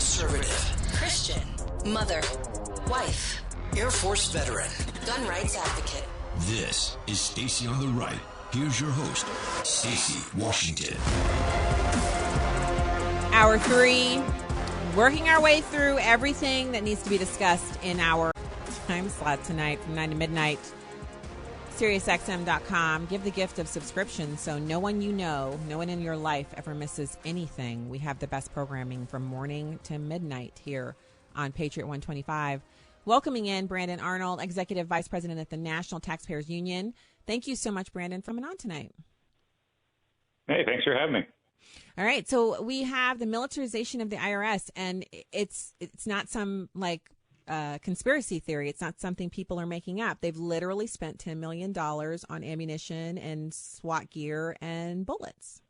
conservative, Christian, mother, wife, Air Force veteran, gun rights advocate. This is Stacy on the Right. Here's your host, Stacy Washington. Hour 3, working our way through everything that needs to be discussed in our time slot tonight from 9 to midnight. SiriusXM.com. Give the gift of subscription so no one you know, no one in your life ever misses anything. We have the best programming from morning to midnight here on Patriot 125. Welcoming in Brandon Arnold, Executive Vice President at the National Taxpayers Union. Thank you so much, Brandon, for coming on tonight. Hey, thanks for having me. All right, so we have the militarization of the IRS, and it's not some conspiracy theory. It's not something people are making up. They've literally spent $10 million on ammunition and SWAT gear and bullets.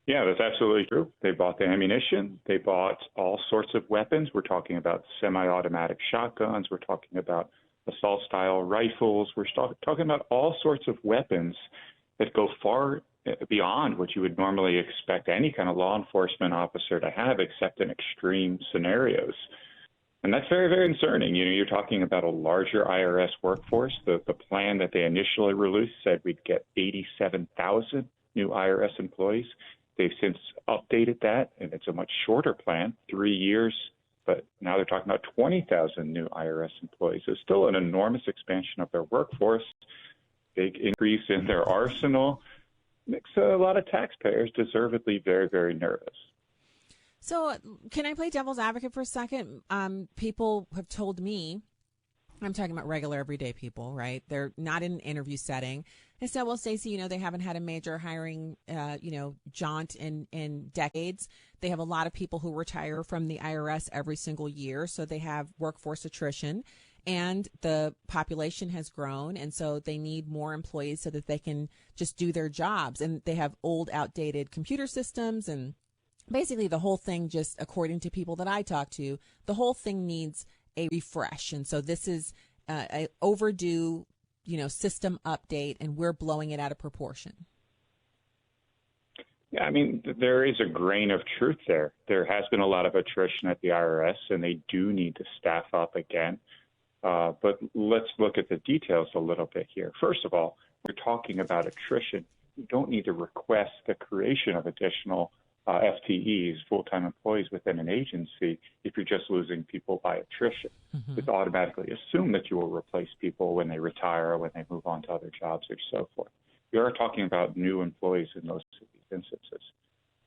Yeah, that's absolutely true. They bought the ammunition. They bought all sorts of weapons. We're talking about semi-automatic shotguns. We're talking about assault-style rifles. We're talking about all sorts of weapons that go far beyond what you would normally expect any kind of law enforcement officer to have, except in extreme scenarios. And that's very, very concerning. You know, you're talking about a larger IRS workforce. The plan that they initially released said we'd get 87,000 new IRS employees. They've since updated that, and it's a much shorter plan, 3 years, but now they're talking about 20,000 new IRS employees. It's still an enormous expansion of their workforce, big increase in their arsenal. Makes a lot of taxpayers deservedly very, very nervous. So can I play devil's advocate for a second? People have told me, I'm talking about regular everyday people, right? They're not in an interview setting. They said, well, Stacy, they haven't had a major hiring, jaunt in decades. They have a lot of people who retire from the IRS every single year. So they have workforce attrition and the population has grown. And so they need more employees so that they can just do their jobs. And they have old, outdated computer systems, and basically the whole thing, just according to people that I talk to, the whole thing needs a refresh. And so this is a overdue, system update, and we're blowing it out of proportion. Yeah, I mean, there is a grain of truth there. There has been a lot of attrition at the IRS, and they do need to staff up again. But let's look at the details a little bit here. First of all, we're talking about attrition. You don't need to request the creation of additional FTEs, full-time employees within an agency, if you're just losing people by attrition. Mm-hmm. It's automatically assumed that you will replace people when they retire or when they move on to other jobs or so forth. We are talking about new employees in most of these instances.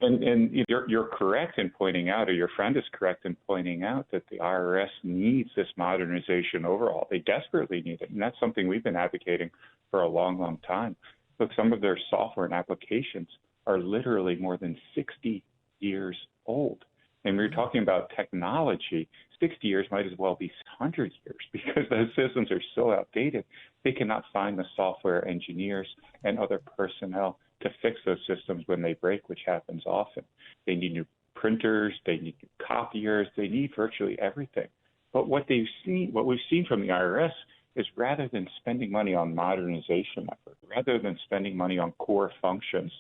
And you're correct in pointing out, or your friend is correct in pointing out, that the IRS needs this modernization overall. They desperately need it, and that's something we've been advocating for a long, long time. Look, some of their software and applications are literally more than 60 years old. And we're talking about technology. 60 years might as well be 100 years because those systems are so outdated. They cannot find the software engineers and other personnel to fix those systems when they break, which happens often. They need new printers, they need new copiers, they need virtually everything. But what we've seen from the IRS is, rather than spending money on modernization effort, rather than spending money on core functions,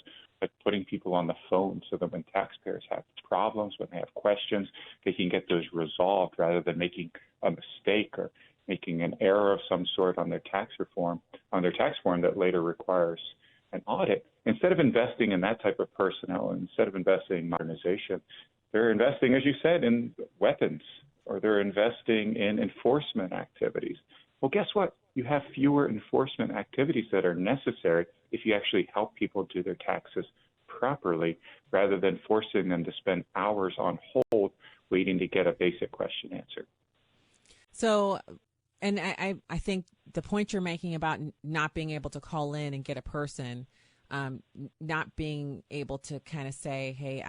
like putting people on the phone so that when taxpayers have problems, when they have questions, they can get those resolved rather than making a mistake or making an error of some sort on their tax form that later requires an audit. Instead of investing in that type of personnel, and instead of investing in modernization, they're investing, as you said, in weapons, or they're investing in enforcement activities. Well, guess what? You have fewer enforcement activities that are necessary if you actually help people do their taxes properly, rather than forcing them to spend hours on hold waiting to get a basic question answered. So, and I think the point you're making about not being able to call in and get a person, not being able to kind of say, hey,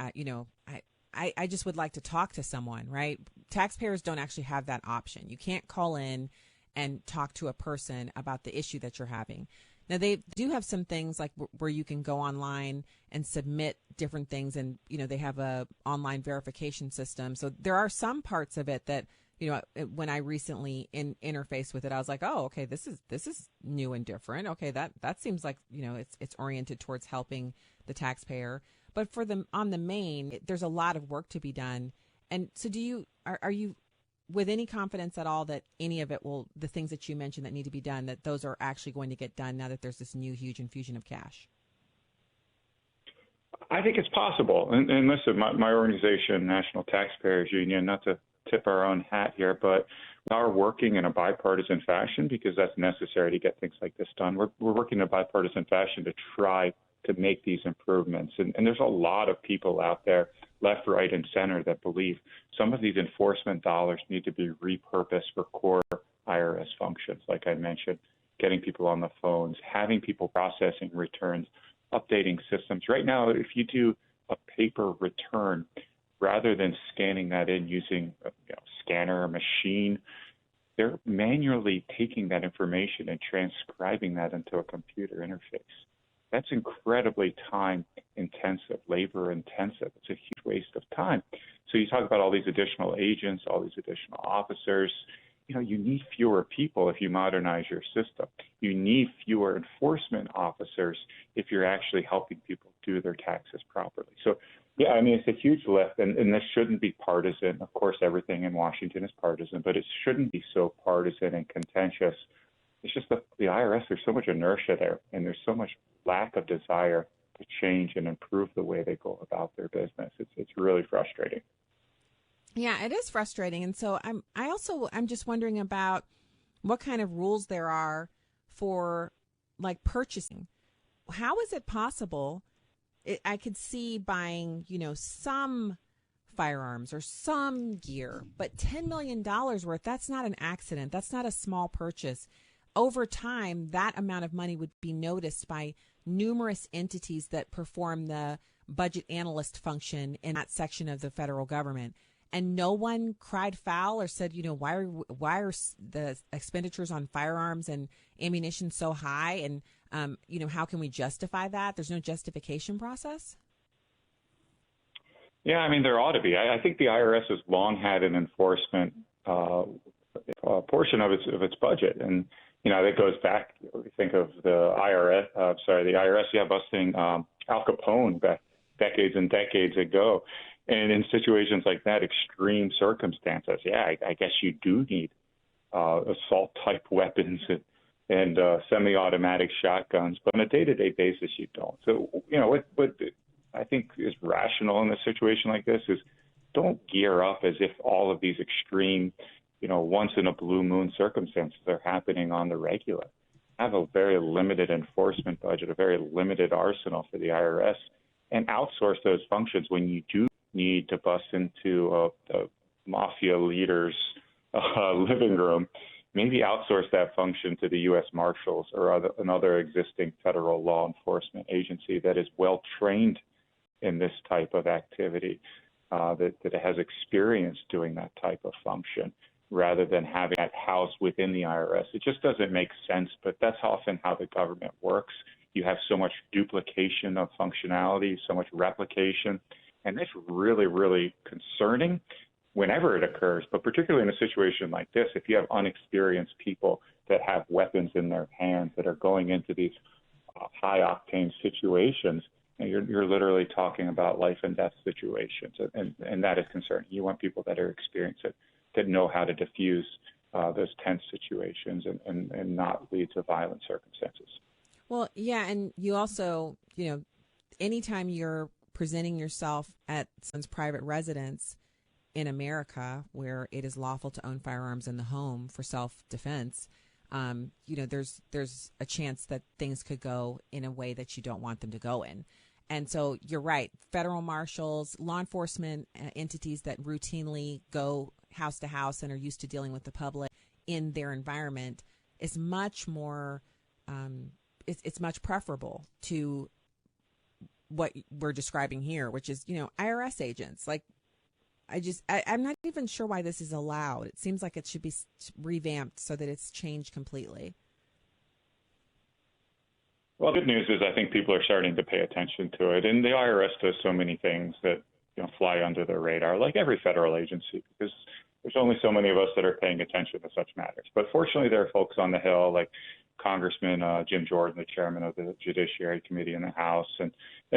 I just would like to talk to someone, right? Taxpayers don't actually have that option. You can't call in and talk to a person about the issue that you're having. Now, they do have some things like where you can go online and submit different things, and, they have a online verification system. So there are some parts of it that, when I recently interfaced with it, I was like, oh, okay, this is new and different. Okay, that seems like, it's oriented towards helping the taxpayer. But on the main, there's a lot of work to be done. And so are you with any confidence at all that any of it the things that you mentioned that need to be done, that those are actually going to get done now that there's this new huge infusion of cash? I think it's possible. And listen, my organization, National Taxpayers Union, not to tip our own hat here, but we are working in a bipartisan fashion because that's necessary to get things like this done. We're working in a bipartisan fashion to try to make these improvements. And there's a lot of people out there, left, right, and center, that believe some of these enforcement dollars need to be repurposed for core IRS functions, like I mentioned, getting people on the phones, having people processing returns, updating systems. Right now, if you do a paper return, rather than scanning that in using a scanner or machine, they're manually taking that information and transcribing that into a computer interface. That's incredibly time-intensive, labor-intensive. It's a huge waste of time. So you talk about all these additional agents, all these additional officers. You need fewer people if you modernize your system. You need fewer enforcement officers if you're actually helping people do their taxes properly. So, yeah, I mean, it's a huge lift, and this shouldn't be partisan. Of course, everything in Washington is partisan, but it shouldn't be so partisan and contentious. It's just the IRS, there's so much inertia there, and there's so much lack of desire to change and improve the way they go about their business. It's really frustrating. Yeah, it is frustrating. And so I'm just wondering about what kind of rules there are for like purchasing. How is it possible? I could see buying, some firearms or some gear, but $10 million worth, that's not an accident. That's not a small purchase. Over time, that amount of money would be noticed by numerous entities that perform the budget analyst function in that section of the federal government. And no one cried foul or said, why are the expenditures on firearms and ammunition so high? And, how can we justify that? There's no justification process. Yeah, I mean, there ought to be. I think the IRS has long had an enforcement portion of its budget. And, that goes back, we think of the IRS, busting Al Capone back decades and decades ago. And in situations like that, extreme circumstances, I guess you do need assault-type weapons and semi-automatic shotguns. But on a day-to-day basis, you don't. So, what I think is rational in a situation like this is don't gear up as if all of these extreme, once-in-a-blue-moon circumstances are happening on the regular. Have a very limited enforcement budget, a very limited arsenal for the IRS, and outsource those functions when you do need to bust into the mafia leader's living room. Maybe outsource that function to the U.S. Marshals or another existing federal law enforcement agency that is well trained in this type of activity, that has experience doing that type of function, rather than having that housed within the IRS. It just doesn't make sense, but that's often how the government works. You have so much duplication of functionality, so much replication, and that's really, really concerning whenever it occurs, but particularly in a situation like this, if you have unexperienced people that have weapons in their hands that are going into these high-octane situations, and you're literally talking about life and death situations, and that is concerning. You want people that are experienced, that know how to diffuse those tense situations and not lead to violent circumstances. Well, yeah, and you also, anytime you're presenting yourself at someone's private residence in America where it is lawful to own firearms in the home for self-defense, there's a chance that things could go in a way that you don't want them to go in. And so you're right. Federal marshals, law enforcement entities that routinely go house to house and are used to dealing with the public in their environment is much more, it's much preferable to what we're describing here, which is, IRS agents. Like, I'm not even sure why this is allowed. It seems like it should be revamped so that it's changed completely. Well, good news is I think people are starting to pay attention to it. And the IRS does so many things that fly under the radar, like every federal agency, because there's only so many of us that are paying attention to such matters. But fortunately, there are folks on the Hill like Congressman Jim Jordan, the chairman of the Judiciary Committee in the House, and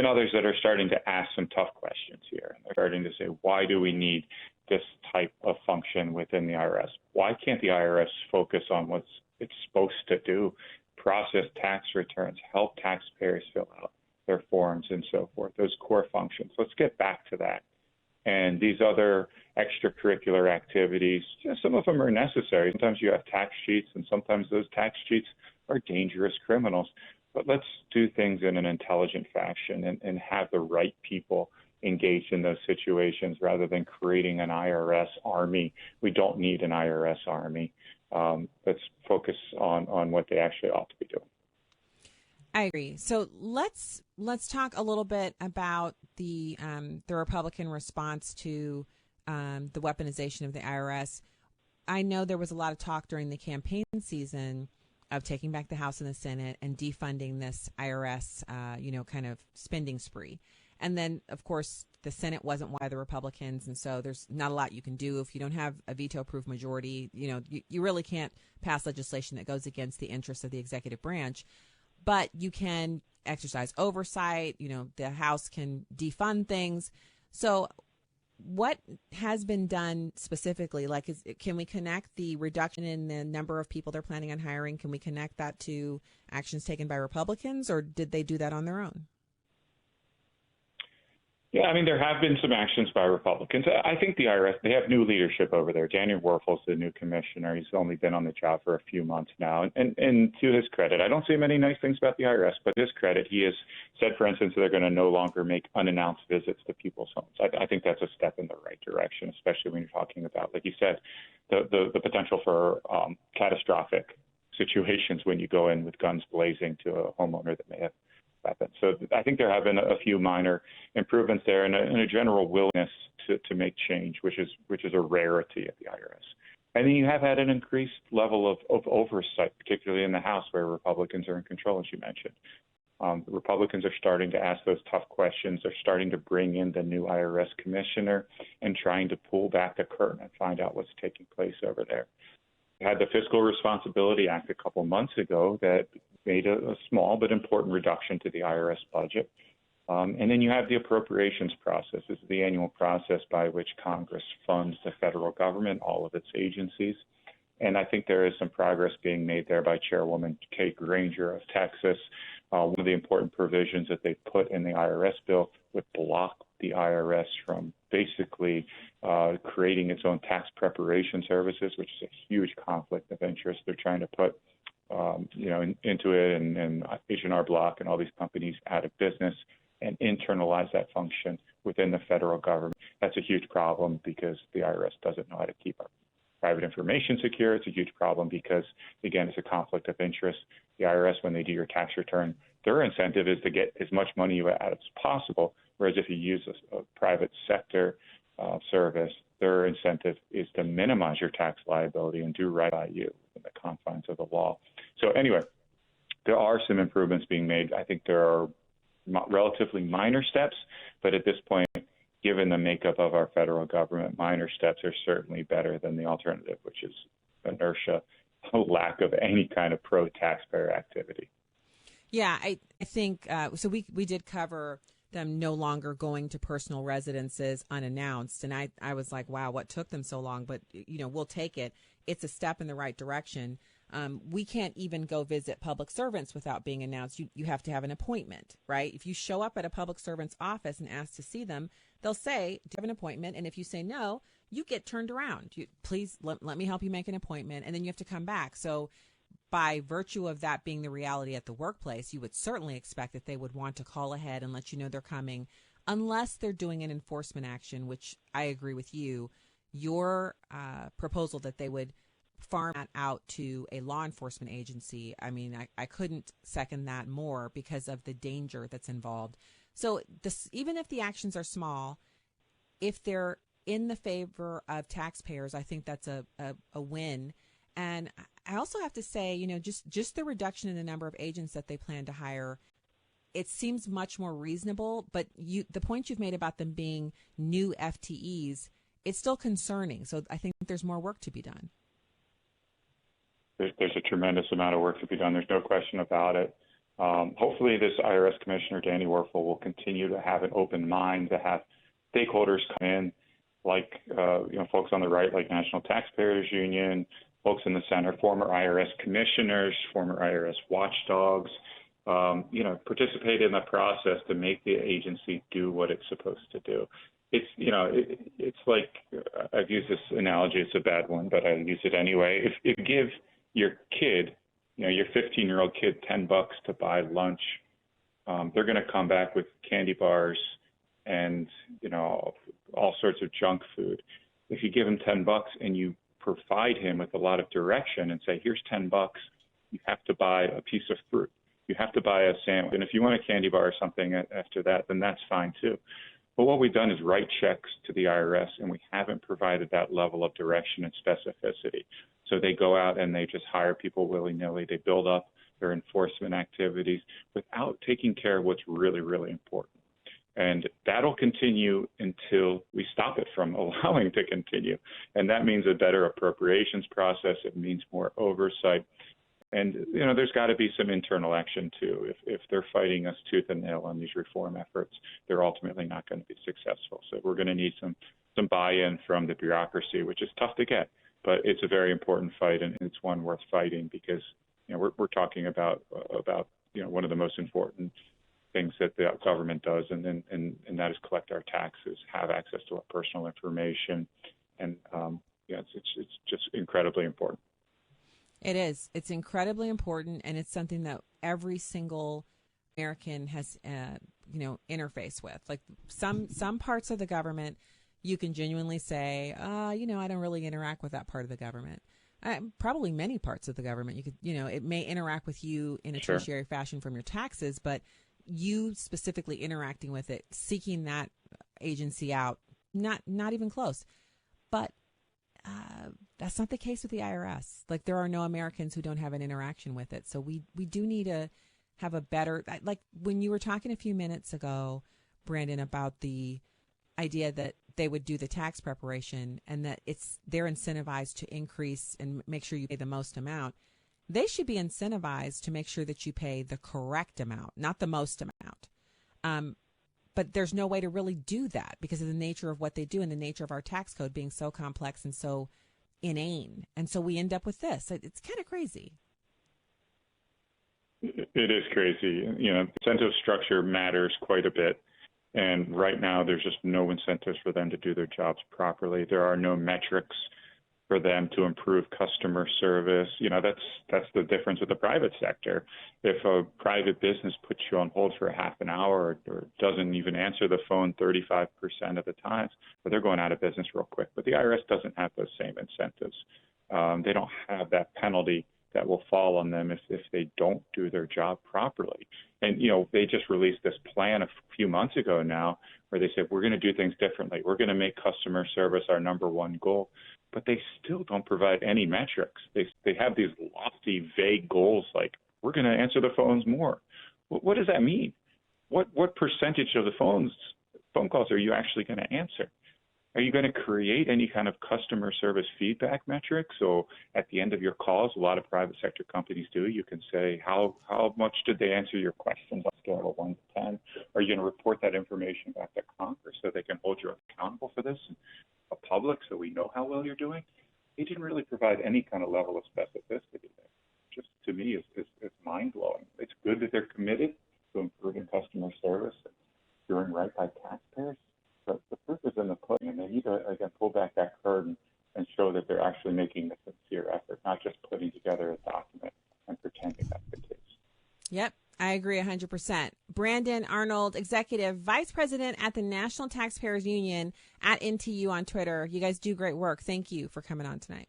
others that are starting to ask some tough questions here. And they're starting to say, why do we need this type of function within the IRS? Why can't the IRS focus on what it's supposed to do, process tax returns, help taxpayers fill out their forms and so forth, those core functions? Let's get back to that. And these other extracurricular activities, some of them are necessary. Sometimes you have tax cheats, and sometimes those tax cheats are dangerous criminals. But let's do things in an intelligent fashion and have the right people engaged in those situations rather than creating an IRS army. We don't need an IRS army. Let's focus on what they actually ought to be doing. I agree. So let's talk a little bit about the Republican response to the weaponization of the IRS. I know there was a lot of talk during the campaign season of taking back the House and the Senate and defunding this IRS, kind of spending spree. And then, of course, the Senate wasn't by the Republicans, and so there's not a lot you can do if you don't have a veto-proof majority. You really can't pass legislation that goes against the interests of the executive branch. But you can exercise oversight. The House can defund things. So what has been done specifically? Can we connect the reduction in the number of people they're planning on hiring? Can we connect that to actions taken by Republicans, or did they do that on their own? Yeah, I mean, there have been some actions by Republicans. I think the IRS, they have new leadership over there. Daniel Werfel's the new commissioner. He's only been on the job for a few months now. And to his credit, I don't say many nice things about the IRS, but to his credit, he has said, for instance, they're going to no longer make unannounced visits to people's homes. I think that's a step in the right direction, especially when you're talking about, like you said, the potential for catastrophic situations when you go in with guns blazing to a homeowner that may have weapons. So I think there have been a few minor improvements there and a general willingness to make change, which is a rarity at the IRS. And then you have had an increased level of oversight, particularly in the House where Republicans are in control, as you mentioned. The Republicans are starting to ask those tough questions. They're starting to bring in the new IRS commissioner and trying to pull back the curtain and find out what's taking place over there. We had the Fiscal Responsibility Act a couple months ago that made a small but important reduction to the IRS budget. And then you have the appropriations process. This is the annual process by which Congress funds the federal government, all of its agencies. And I think there is some progress being made there by Chairwoman Kate Granger of Texas. One of the important provisions that they put in the IRS bill would block the IRS from basically creating its own tax preparation services, which is a huge conflict of interest. They're trying to put into it and H&R Block and all these companies out of business and internalize that function within the federal government. That's a huge problem because the IRS doesn't know how to keep our private information secure. It's a huge problem because, again, it's a conflict of interest. The IRS, when they do your tax return, their incentive is to get as much money out as possible, whereas if you use a private sector service, their incentive is to minimize your tax liability and do right by you in the confines of the law. So anyway, there are some improvements being made. I think there are relatively minor steps, but at this point, given the makeup of our federal government, minor steps are certainly better than the alternative, which is inertia, a lack of any kind of pro-taxpayer activity. Yeah, I think so. We did cover them no longer going to personal residences unannounced. And I was like, wow, what took them so long? But, we'll take it. It's a step in the right direction. We can't even go visit public servants without being announced. You have to have an appointment, right? If you show up at a public servant's office and ask to see them, they'll say, do you have an appointment? And if you say no, you get turned around. Please let me help you make an appointment. And then you have to come back. So by virtue of that being the reality at the workplace, you would certainly expect that they would want to call ahead and let you know they're coming, unless they're doing an enforcement action, which I agree with you. Your proposal that they would farm that out to a law enforcement agency, I mean, I couldn't second that more because of the danger that's involved. So even if the actions are small, if they're in the favor of taxpayers, I think that's a win. And I also have to say, just the reduction in the number of agents that they plan to hire, it seems much more reasonable. But the point you've made about them being new FTEs, it's still concerning. So I think there's more work to be done. there's a tremendous amount of work to be done. There's no question about it. Hopefully this IRS Commissioner, Danny Werfel, will continue to have an open mind, to have stakeholders come in, like folks on the right, like National Taxpayers Union, folks in the center, former IRS commissioners, former IRS watchdogs, participate in the process to make the agency do what it's supposed to do. It's like, I've used this analogy, it's a bad one, but I use it anyway. If you give your kid, your 15-year-old kid $10 to buy lunch, they're going to come back with candy bars and, all sorts of junk food. If you give him $10 and you provide him with a lot of direction and say, here's $10, you have to buy a piece of fruit. You have to buy a sandwich. And if you want a candy bar or something after that, then that's fine too. But what we've done is write checks to the IRS, and we haven't provided that level of direction and specificity. So they go out and they just hire people willy-nilly. They build up their enforcement activities without taking care of what's really, really important. And that'll continue until we stop it from allowing to continue. And that means a better appropriations process. It means more oversight. And, there's got to be some internal action, too. If they're fighting us tooth and nail on these reform efforts, they're ultimately not going to be successful. So we're going to need some buy-in from the bureaucracy, which is tough to get. But it's a very important fight, and it's one worth fighting because, we're talking about one of the most important things that the government does, and that is collect our taxes, have access to our personal information. And, it's just incredibly important. It is. It's incredibly important, and it's something that every single American has, interface with. Like some parts of the government, you can genuinely say, I don't really interact with that part of the government. Probably many parts of the government, you could, it may interact with you in a tertiary fashion from your taxes, but you specifically interacting with it, seeking that agency out, not even close. But that's not the case with the IRS. Like, there are no Americans who don't have an interaction with it. So we do need to have a better, like when you were talking a few minutes ago, Brandon, about the idea that they would do the tax preparation and that they're incentivized to increase and make sure you pay the most amount. They should be incentivized to make sure that you pay the correct amount, not the most amount. But there's no way to really do that because of the nature of what they do and the nature of our tax code being so complex and so inane. And so we end up with this. It's kind of crazy. It is crazy. Incentive structure matters quite a bit. And right now, there's just no incentives for them to do their jobs properly. There are no metrics for them to improve customer service. That's the difference with the private sector. If a private business puts you on hold for a half an hour or doesn't even answer the phone 35% of the times, but they're going out of business real quick. But the IRS doesn't have those same incentives. They don't have that penalty that will fall on them if they don't do their job properly. And, they just released this plan a few months ago now where they said, we're going to do things differently. We're going to make customer service our number one goal. But they still don't provide any metrics. They have these lofty, vague goals like, we're going to answer the phones more. What does that mean? What percentage of the phone calls are you actually going to answer? Are you going to create any kind of customer service feedback metrics? So at the end of your calls, a lot of private sector companies do, you can say, how much did they answer your questions on a scale of 1 to 10? Are you going to report that information back to Congress so they can hold you accountable for this? A public, so we know how well you're doing. They didn't really provide any kind of level of specificity there. Just to me, it's mind-blowing. It's good that they're committed to improving customer service and doing right by taxpayers, but the proof is in the pudding, and they need to, again, pull back that curtain and show that they're actually making a sincere effort, not just putting together a document and pretending that's the case. Yep. I agree 100%. Brandon Arnold, Executive Vice President at the National Taxpayers Union at NTU on Twitter. You guys do great work. Thank you for coming on tonight.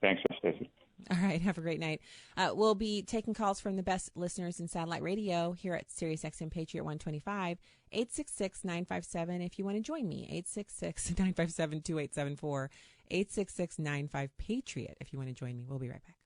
Thanks, Stacy. All right. Have a great night. We'll be taking calls from the best listeners in satellite radio here at Sirius XM Patriot 125, 866-957 if you want to join me, 866-957-2874, 866-95-PATRIOT if you want to join me. We'll be right back.